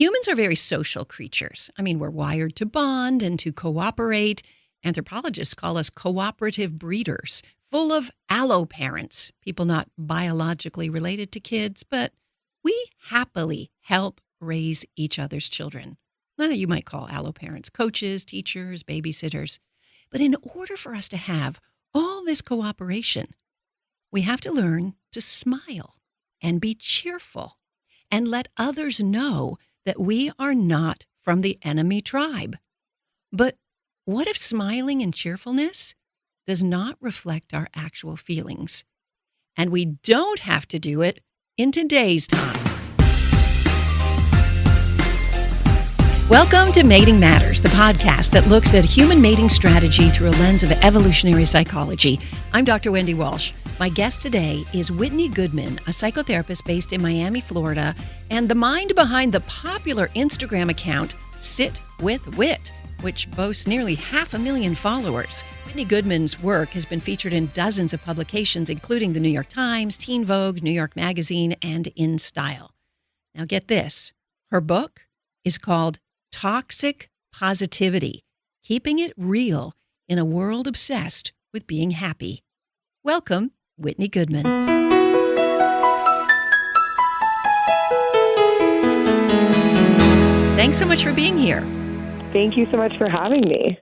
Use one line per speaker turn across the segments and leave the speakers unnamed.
Humans are very social creatures. I mean, we're wired to bond and to cooperate. Anthropologists call us cooperative breeders, full of alloparents, people not biologically related to kids, but we happily help raise each other's children. Well, you might call alloparents coaches, teachers, babysitters. But in order for us to have all this cooperation, we have to learn to smile and be cheerful and let others know that we are not from the enemy tribe. But what if smiling and cheerfulness does not reflect our actual feelings? And we don't have to do it in today's times. Welcome to Mating Matters, the podcast that looks at human mating strategy through a lens of evolutionary psychology. I'm Dr. Wendy Walsh. My guest today is Whitney Goodman, a psychotherapist based in Miami, Florida, and the mind behind the popular Instagram account Sit with Wit, which boasts nearly 500,000 followers. Whitney Goodman's work has been featured in dozens of publications, including the New York Times, Teen Vogue, New York Magazine, and In Style. Now get this, her book is called Toxic Positivity, Keeping It Real in a World Obsessed with Being Happy. Welcome, Whitney Goodman. Thanks so much for being here.
Thank you so much for having me.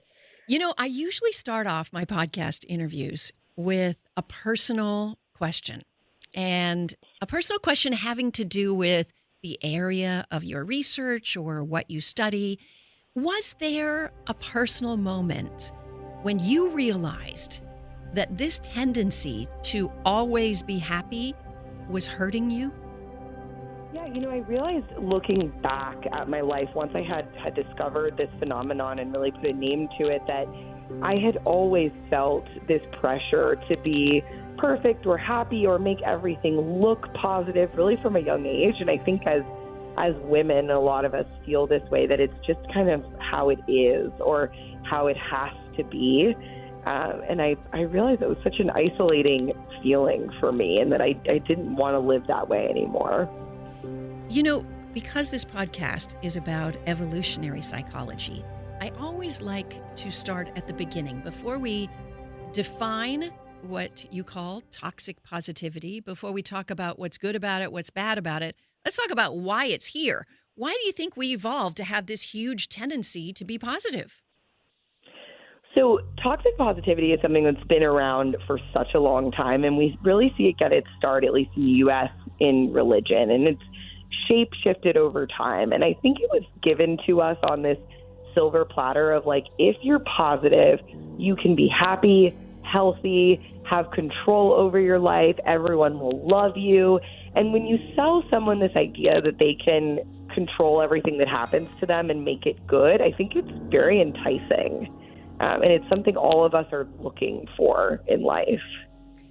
You know, I usually start off my podcast interviews with a personal question, and a personal question having to do with the area of your research or what you study. Was there a personal moment when you realized that this tendency to always be happy was hurting you?
Yeah, I realized looking back at my life, once I had discovered this phenomenon and really put a name to it, that I had always felt this pressure to be perfect or happy or make everything look positive, really from a young age. And I think as women, a lot of us feel this way, that it's just kind of how it is or how it has to be. And I realized it was such an isolating feeling for me and that I didn't want to live that way anymore.
You know, because this podcast is about evolutionary psychology, I always like to start at the beginning. Before we define what you call toxic positivity, before we talk about what's good about it, what's bad about it, let's talk about why it's here. Why do you think we evolved to have this huge tendency to be positive?
So toxic positivity is something that's been around for such a long time, and we really see it get its start, at least in the U.S., in religion, and it's shape-shifted over time. And I think it was given to us on this silver platter of like, if you're positive, you can be happy, healthy, have control over your life, everyone will love you. And when you sell someone this idea that they can control everything that happens to them and make it good, I think it's very enticing. And it's something all of us are looking for in life.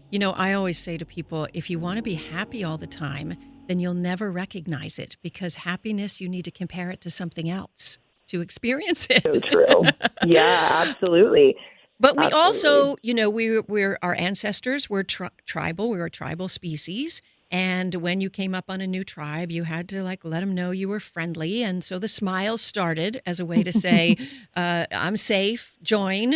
You know, I always say to people, if you want to be happy all the time, then you'll never recognize it, because happiness, you need to compare it to something else to experience it.
So true. Yeah, absolutely.
But we also, we're our ancestors were tribal. We were a tribal species. And when you came up on a new tribe, you had to let them know you were friendly. And so the smiles started as a way to say, I'm safe, join,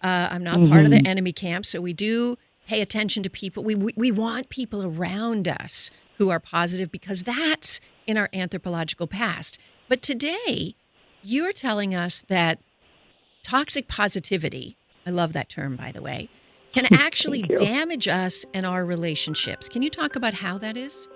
I'm not part of the enemy camp. So we do pay attention to people. We want people around us who are positive, because that's in our anthropological past. But today, you're telling us that toxic positivity, I love that term, by the way, can actually damage us and our relationships. Can you talk about how that is?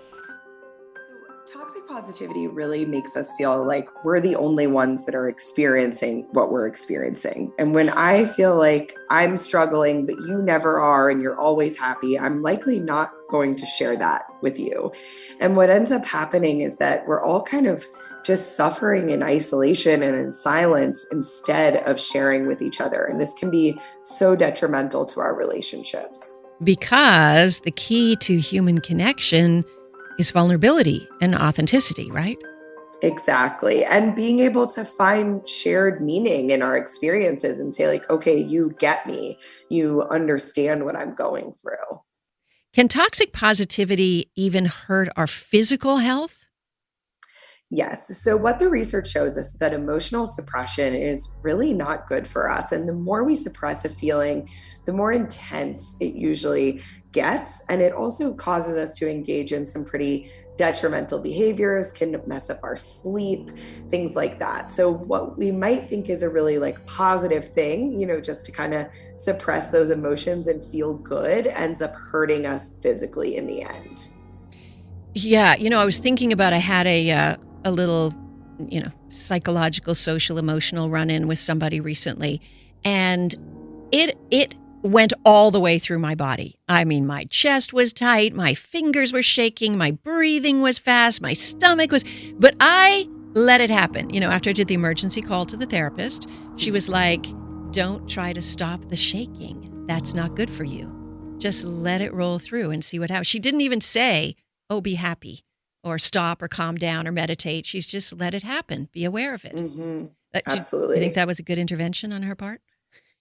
Toxic positivity really makes us feel like we're the only ones that are experiencing what we're experiencing. And when I feel like I'm struggling, but you never are, and you're always happy, I'm likely not going to share that with you. And what ends up happening is that we're all kind of just suffering in isolation and in silence instead of sharing with each other. And this can be so detrimental to our relationships.
Because the key to human connection is vulnerability and authenticity, right?
Exactly. And being able to find shared meaning in our experiences and say like, okay, you get me, you understand what I'm going through.
Can toxic positivity even hurt our physical health?
Yes. So, what the research shows us is that emotional suppression is really not good for us. And the more we suppress a feeling, the more intense it usually gets. And it also causes us to engage in some pretty detrimental behaviors, can mess up our sleep, things like that. So, what we might think is a really like positive thing, just to kind of suppress those emotions and feel good, ends up hurting us physically in the end.
Yeah, I was thinking about I had a little, psychological, social, emotional run-in with somebody recently, and it went all the way through my body. I mean, my chest was tight, my fingers were shaking, my breathing was fast, my stomach was, but I let it happen. After I did the emergency call to the therapist, she was like, "Don't try to stop the shaking. That's not good for you. Just let it roll through and see what happens." She didn't even say, "Oh, be happy," or "stop," or "calm down," or "meditate." She's just let it happen. Be aware of it.
Mm-hmm.
You think
Absolutely.
that was a good intervention on her part?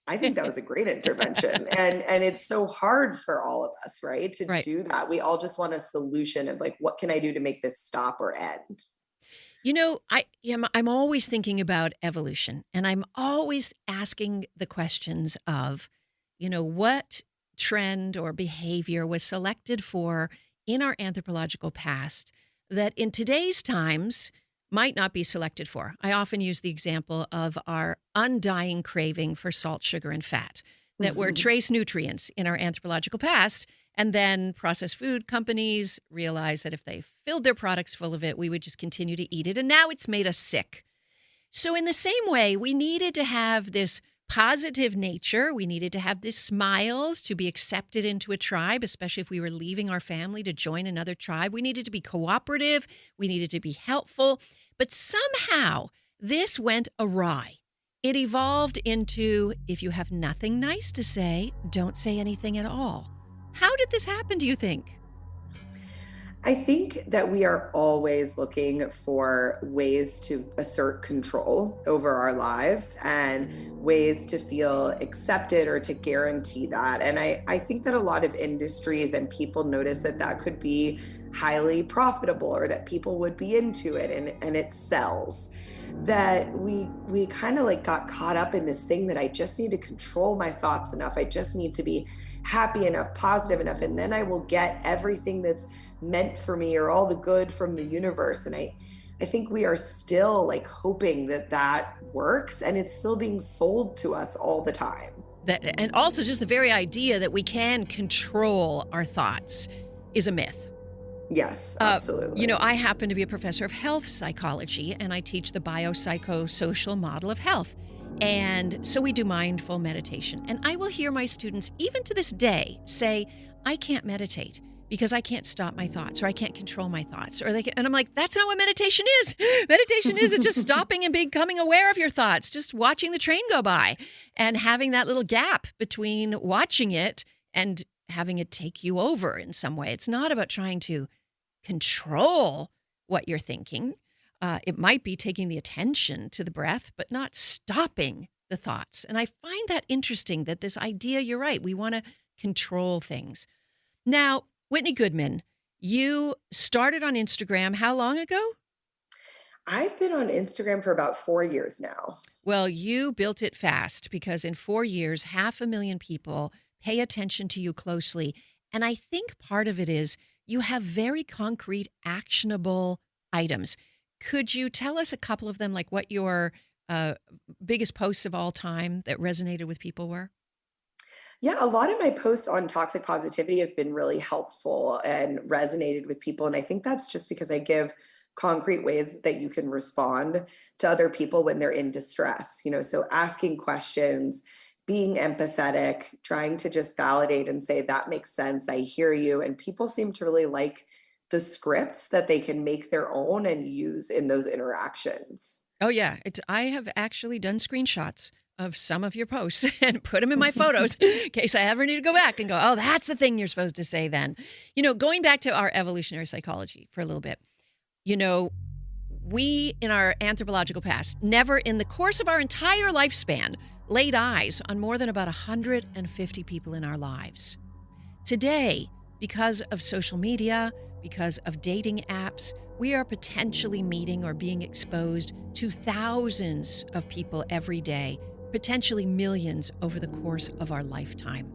I think that was a great intervention. And it's so hard for all of us, right? To
Right.
do that. We all just want a solution of like, what can I do to make this stop or end?
I'm always thinking about evolution, and I'm always asking the questions of, what trend or behavior was selected for in our anthropological past that in today's times might not be selected for. I often use the example of our undying craving for salt, sugar, and fat that were trace nutrients in our anthropological past. And then processed food companies realized that if they filled their products full of it, we would just continue to eat it. And now it's made us sick. So in the same way, we needed to have this positive nature. We needed to have this smiles to be accepted into a tribe, especially if we were leaving our family to join another tribe. We needed to be cooperative. We needed to be helpful. But somehow this went awry. It evolved into, if you have nothing nice to say, don't say anything at all. How did this happen, do you think?
I think that we are always looking for ways to assert control over our lives and ways to feel accepted or to guarantee that. And I think that a lot of industries and people notice that that could be highly profitable or that people would be into it and it sells. That we kind of like got caught up in this thing that I just need to control my thoughts enough. I just need to be happy enough, positive enough, and then I will get everything that's meant for me or all the good from the universe. And I think we are still like hoping that that works, and it's still being sold to us all the time.
And also just the very idea that we can control our thoughts is a myth.
Yes, absolutely.
I happen to be a professor of health psychology, and I teach the biopsychosocial model of health. And so we do mindful meditation. And I will hear my students, even to this day, say, "I can't meditate because I can't stop my thoughts, or I can't control my thoughts." And I'm like, that's not what meditation is. Meditation isn't just stopping and becoming aware of your thoughts, just watching the train go by and having that little gap between watching it and having it take you over in some way. It's not about trying to control what you're thinking. It might be taking the attention to the breath, but not stopping the thoughts. And I find that interesting, that this idea, you're right, we want to control things. Now, Whitney Goodman, you started on Instagram how long ago?
I've been on Instagram for about 4 years now.
Well, you built it fast because in 4 years, 500,000 people pay attention to you closely. And I think part of it is you have very concrete, actionable items. Could you tell us a couple of them, like what your biggest posts of all time that resonated with people were?
Yeah, a lot of my posts on toxic positivity have been really helpful and resonated with people. And I think that's just because I give concrete ways that you can respond to other people when they're in distress, so asking questions, being empathetic, trying to just validate and say, that makes sense, I hear you. And people seem to really like the scripts that they can make their own and use in those interactions.
Oh, yeah. I have actually done screenshots of some of your posts and put them in my photos in case I ever need to go back and go, oh, that's the thing you're supposed to say then. Going back to our evolutionary psychology for a little bit, we in our anthropological past never in the course of our entire lifespan laid eyes on more than about 150 people in our lives. Today, because of social media, because of dating apps, we are potentially meeting or being exposed to thousands of people every day, potentially millions over the course of our lifetime.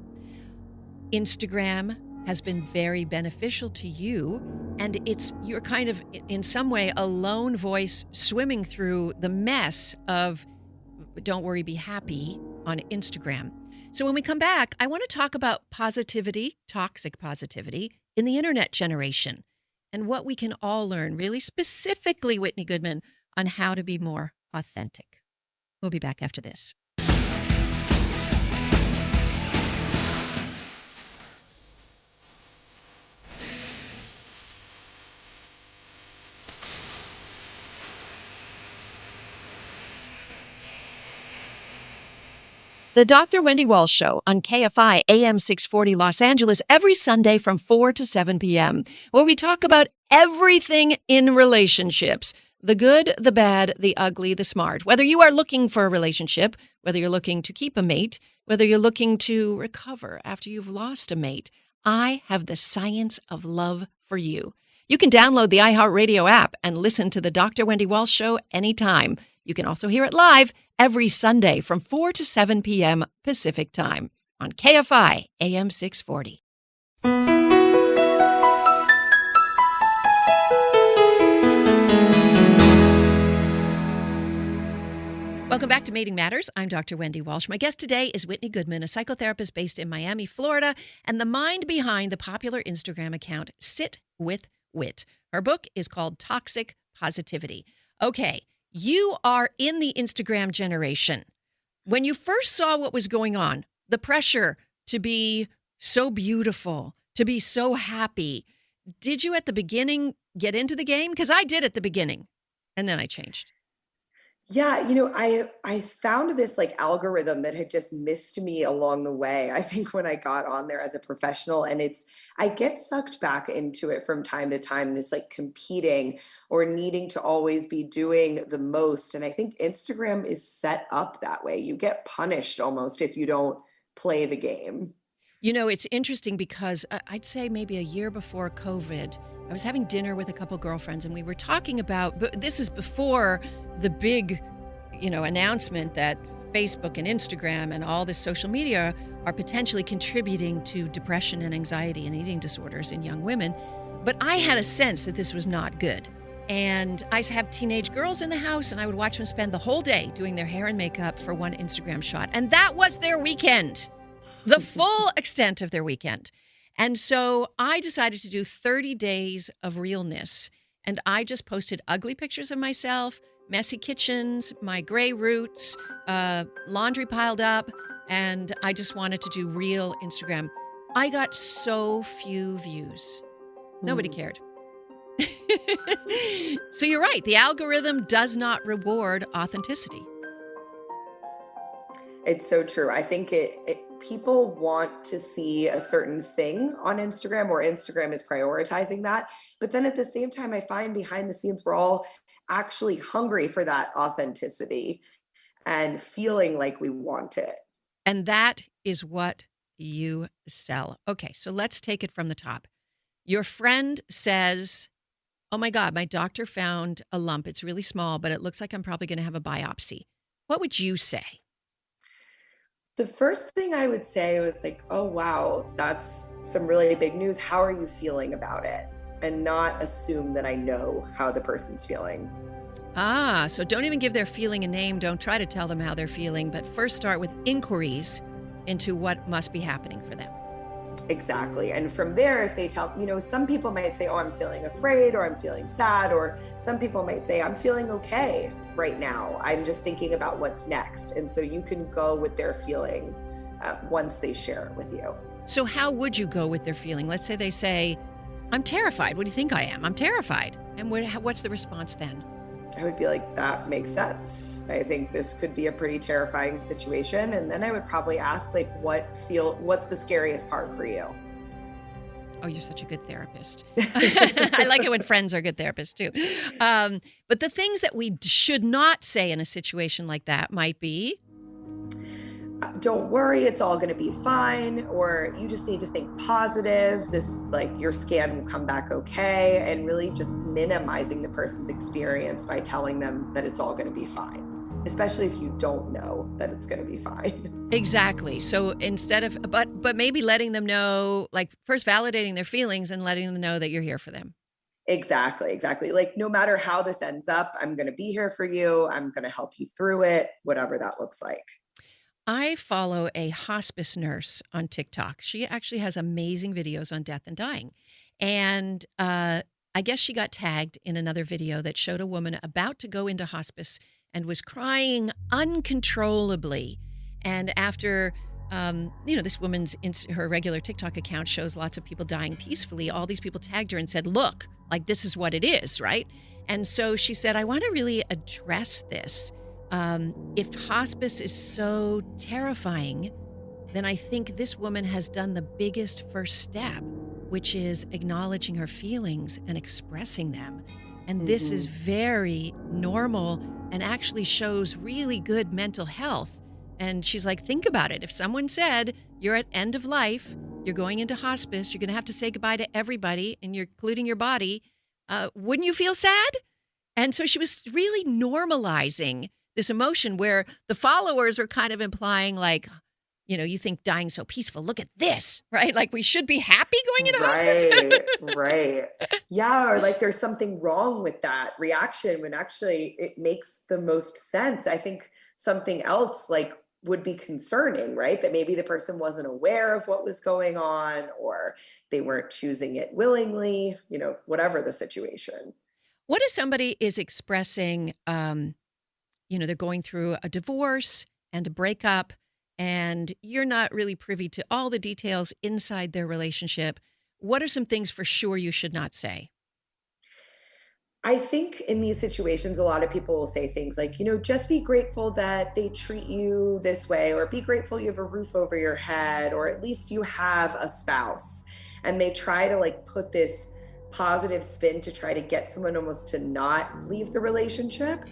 Instagram has been very beneficial to you, and you're kind of, in some way, a lone voice swimming through the mess of don't worry, be happy on Instagram. So when we come back, I want to talk about positivity, toxic positivity, in the internet generation and what we can all learn, really specifically, Whitney Goodman, on how to be more authentic. We'll be back after this. The Dr. Wendy Walsh Show on KFI AM 640 Los Angeles every Sunday from 4 to 7 p.m., where we talk about everything in relationships, the good, the bad, the ugly, the smart. Whether you are looking for a relationship, whether you're looking to keep a mate, whether you're looking to recover after you've lost a mate, I have the science of love for you. You can download the iHeartRadio app and listen to the Dr. Wendy Walsh Show anytime. You can also hear it live every Sunday from 4 to 7 p.m. Pacific Time on KFI AM 640. Welcome back to Mating Matters. I'm Dr. Wendy Walsh. My guest today is Whitney Goodman, a psychotherapist based in Miami, Florida, and the mind behind the popular Instagram account Sit With Wit. Her book is called Toxic Positivity. Okay, you are in the Instagram generation. When you first saw what was going on, the pressure to be so beautiful, to be so happy, did you at the beginning get into the game? Because I did at the beginning, and then I changed.
Yeah, I found this like algorithm that had just missed me along the way. I think when I got on there as a professional, and I get sucked back into it from time to time, this like competing or needing to always be doing the most. And I think Instagram is set up that way. You get punished almost if you don't play the game.
It's interesting because I'd say maybe a year before COVID, I was having dinner with a couple girlfriends, and we were talking about, but this is before the big, announcement that Facebook and Instagram and all this social media are potentially contributing to depression and anxiety and eating disorders in young women. But I had a sense that this was not good. And I have teenage girls in the house, and I would watch them spend the whole day doing their hair and makeup for one Instagram shot. And that was their weekend, the full extent of their weekend. And so I decided to do 30 days of realness. And I just posted ugly pictures of myself, messy kitchens, my gray roots, laundry piled up. And I just wanted to do real Instagram. I got so few views. Nobody cared. So you're right. The algorithm does not reward authenticity.
It's so true. I think people want to see a certain thing on Instagram, or Instagram is prioritizing that. But then at the same time, I find behind the scenes, we're all actually hungry for that authenticity and feeling like we want it.
And that is what you sell. Okay, so let's take it from the top. Your friend says, oh my God, my doctor found a lump. It's really small, but it looks like I'm probably going to have a biopsy. What would you say?
The first thing I would say was like, oh, wow, that's some really big news. How are you feeling about it? And not assume that I know how the person's feeling.
So don't even give their feeling a name. Don't try to tell them how they're feeling, but first start with inquiries into what must be happening for them.
Exactly. And from there, if they tell, some people might say, oh, I'm feeling afraid, or I'm feeling sad, or some people might say, I'm feeling okay right now. I'm just thinking about what's next. And so you can go with their feeling once they share it with you.
So how would you go with their feeling? Let's say they say, I'm terrified. What do you think I am? I'm terrified. And what's the response then?
I would be like, that makes sense. I think this could be a pretty terrifying situation. And then I would probably ask, like, what's the scariest part for you?
Oh, you're such a good therapist. I like it when friends are good therapists too. But the things that we should not say in a situation like that might be,
don't worry, it's all going to be fine, or you just need to think positive. This, like, your scan will come back okay, and really just minimizing the person's experience by telling them that it's all going to be fine, especially if you don't know that it's going to be fine.
Exactly. So instead of, but maybe letting them know, like first validating their feelings and letting them know that you're here for them.
Exactly. Like, no matter how this ends up, I'm going to be here for you. I'm going to help you through it, whatever that looks like.
I follow a hospice nurse on TikTok. She actually has amazing videos on death and dying. And I guess she got tagged in another video that showed a woman about to go into hospice and was crying uncontrollably. And after, this woman's, her regular TikTok account shows lots of people dying peacefully. All these people tagged her and said, look, like, this is what it is, right? And so she said, I want to really address this. If hospice is so terrifying, then I think this woman has done the biggest first step, which is acknowledging her feelings and expressing them. And this is very normal and actually shows really good mental health. And she's like, think about it. If someone said you're at end of life, you're going into hospice, you're going to have to say goodbye to everybody, and you're including your body, wouldn't you feel sad? And so she was really normalizing this emotion where the followers were kind of implying, like, you think dying's so peaceful. Look at this, right? Like, we should be happy going into hospice.
Right. Yeah. Or like there's something wrong with that reaction when actually it makes the most sense. I think something else like would be concerning, right? That maybe the person wasn't aware of what was going on, or they weren't choosing it willingly, whatever the situation.
What if somebody is expressing, they're going through a divorce and a breakup, and you're not really privy to all the details inside their relationship? What are some things for sure you should not say?
I think in these situations, a lot of people will say things like, just be grateful that they treat you this way, or be grateful you have a roof over your head, or at least you have a spouse. And they try to like put this positive spin to try to get someone almost to not leave the relationship.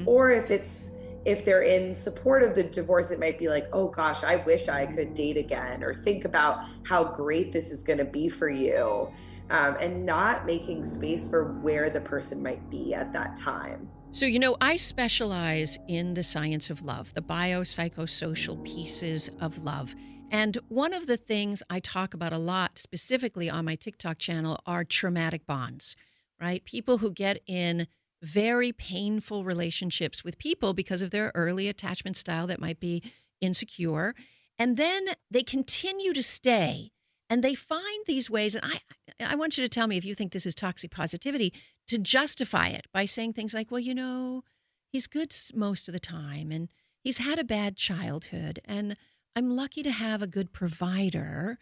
Or if they're in support of the divorce, it might be like, oh gosh, I wish I could date again, or think about how great this is going to be for you. And not making space for where the person might be at that time.
So, I specialize in the science of love, the biopsychosocial pieces of love. And one of the things I talk about a lot, specifically on my TikTok channel, are traumatic bonds, right? People who get in very painful relationships with people because of their early attachment style that might be insecure. And then they continue to stay. And they find these ways, and I want you to tell me if you think this is toxic positivity, to justify it by saying things like, well, he's good most of the time, and he's had a bad childhood, and I'm lucky to have a good provider.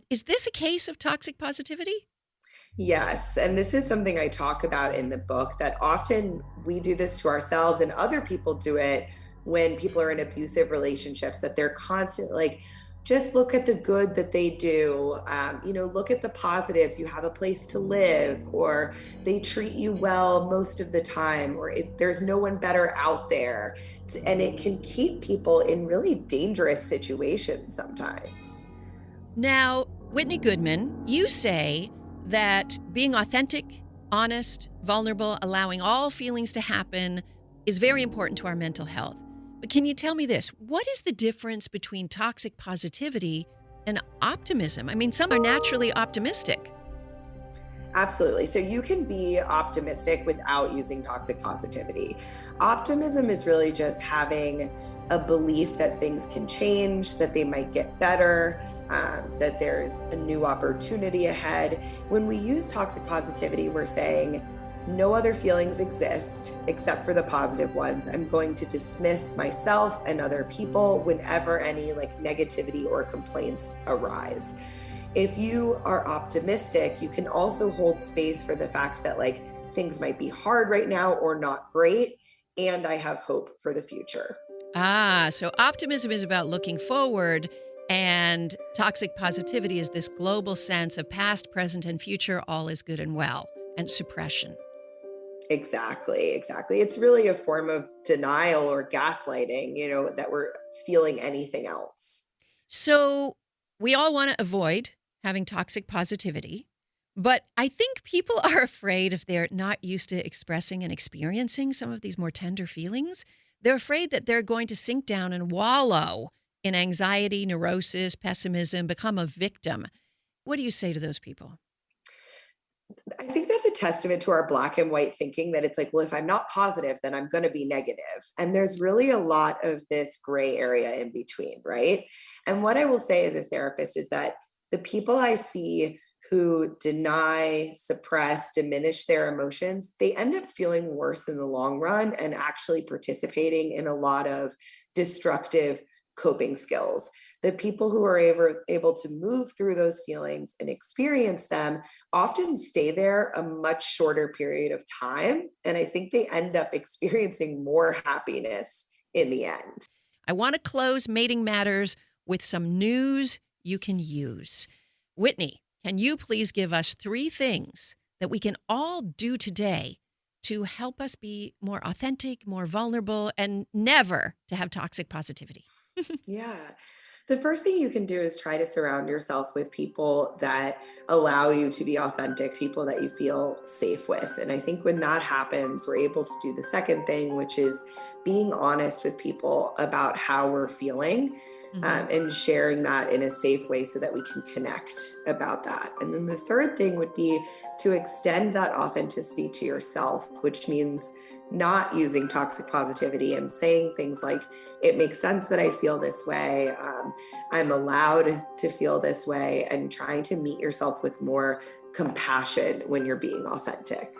Is this a case of toxic positivity?
Yes. And this is something I talk about in the book, that often we do this to ourselves and other people do it when people are in abusive relationships, that they're constantly like, just look at the good that they do. Look at the positives. You have a place to live, or they treat you well most of the time, or there's no one better out there. And it can keep people in really dangerous situations sometimes.
Now, Whitney Goodman, you say that being authentic, honest, vulnerable, allowing all feelings to happen is very important to our mental health. But can you tell me this? What is the difference between toxic positivity and optimism? I mean, some are naturally optimistic.
Absolutely. So you can be optimistic without using toxic positivity. Optimism is really just having a belief that things can change, that they might get better, that there's a new opportunity ahead. When we use toxic positivity, we're saying, no other feelings exist except for the positive ones. I'm going to dismiss myself and other people whenever any negativity or complaints arise. If you are optimistic, you can also hold space for the fact that things might be hard right now or not great, and I have hope for the future.
So optimism is about looking forward, and toxic positivity is this global sense of past, present, and future, all is good and well, and suppression.
Exactly, exactly. It's really a form of denial or gaslighting, that we're feeling anything else.
So we all want to avoid having toxic positivity, but I think people are afraid if they're not used to expressing and experiencing some of these more tender feelings. They're afraid that they're going to sink down and wallow in anxiety, neurosis, pessimism, become a victim. What do you say to those people?
I think that's a testament to our black and white thinking that it's like, well, if I'm not positive, then I'm going to be negative. And there's really a lot of this gray area in between, right? And what I will say as a therapist is that the people I see who deny, suppress, diminish their emotions, they end up feeling worse in the long run and actually participating in a lot of destructive coping skills. The people who are able to move through those feelings and experience them often stay there a much shorter period of time. And I think they end up experiencing more happiness in the end.
I want to close Mating Matters with some news you can use. Whitney, can you please give us 3 things that we can all do today to help us be more authentic, more vulnerable, and never to have toxic positivity?
Yeah. The first thing you can do is try to surround yourself with people that allow you to be authentic, people that you feel safe with. And I think when that happens, we're able to do the second thing, which is being honest with people about how we're feeling, and sharing that in a safe way so that we can connect about that. And then the third thing would be to extend that authenticity to yourself, which means not using toxic positivity and saying things like, it makes sense that I feel this way. I'm allowed to feel this way, and trying to meet yourself with more compassion when you're being authentic.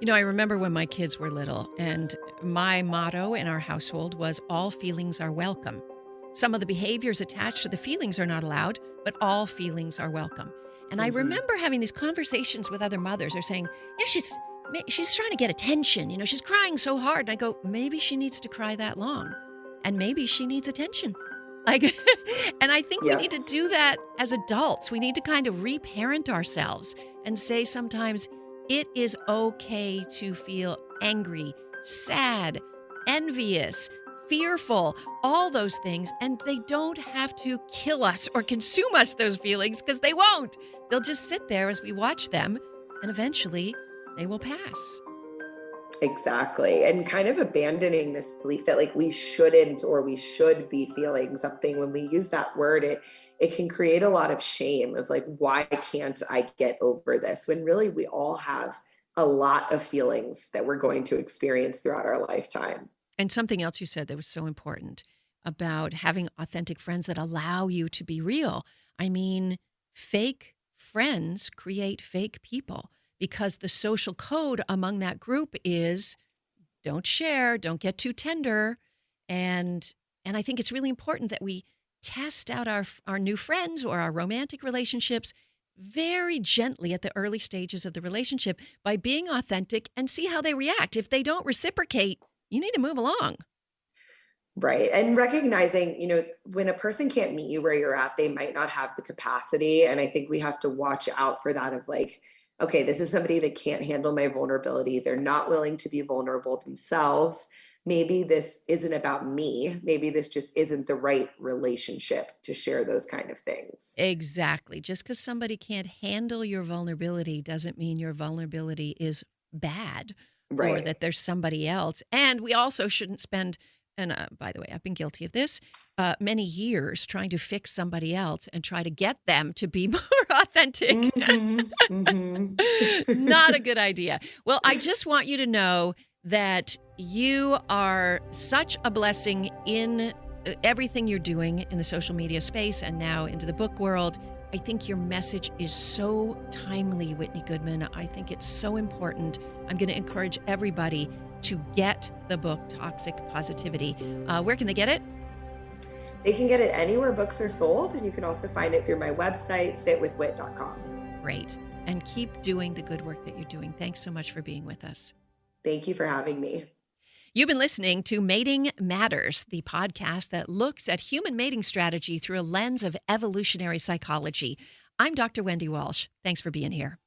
I remember when my kids were little, and my motto in our household was all feelings are welcome. Some of the behaviors attached to the feelings are not allowed, but all feelings are welcome. And I remember having these conversations with other mothers. They're saying, she's trying to get attention. She's crying so hard. And I go, maybe she needs to cry that long. And maybe she needs attention. And I think we need to do that as adults. We need to kind of reparent ourselves and say sometimes it is okay to feel angry, sad, envious, fearful, all those things. And they don't have to kill us or consume us, those feelings, because they won't. They'll just sit there as we watch them, and eventually they will pass.
Exactly. And kind of abandoning this belief that like we shouldn't or we should be feeling something. When we use that word, it can create a lot of shame of like, why can't I get over this? When really we all have a lot of feelings that we're going to experience throughout our lifetime.
And something else you said that was so important about having authentic friends that allow you to be real. I mean, fake friends create fake people, because the social code among that group is don't share, don't get too tender. And I think it's really important that we test out our new friends or our romantic relationships very gently at the early stages of the relationship by being authentic and see how they react. If they don't reciprocate, you need to move along.
Right. And recognizing, when a person can't meet you where you're at, they might not have the capacity. And I think we have to watch out for that of like, okay, this is somebody that can't handle my vulnerability. They're not willing to be vulnerable themselves. Maybe this isn't about me. Maybe this just isn't the right relationship to share those kind of things.
Exactly. Just because somebody can't handle your vulnerability doesn't mean your vulnerability is bad, or
Right.
that there's somebody else. And we also shouldn't spend, and by the way, I've been guilty of this, many years trying to fix somebody else and try to get them to be more authentic. Not a good idea. Well, I just want you to know that you are such a blessing in everything you're doing in the social media space and now into the book world. I think your message is so timely, Whitney Goodman. I think it's so important. I'm going to encourage everybody to get the book, Toxic Positivity. Where can they get it?
They can get it anywhere books are sold, and you can also find it through my website, sitwithwhit.com.
Great. And keep doing the good work that you're doing. Thanks so much for being with us.
Thank you for having me.
You've been listening to Mating Matters, the podcast that looks at human mating strategy through a lens of evolutionary psychology. I'm Dr. Wendy Walsh. Thanks for being here.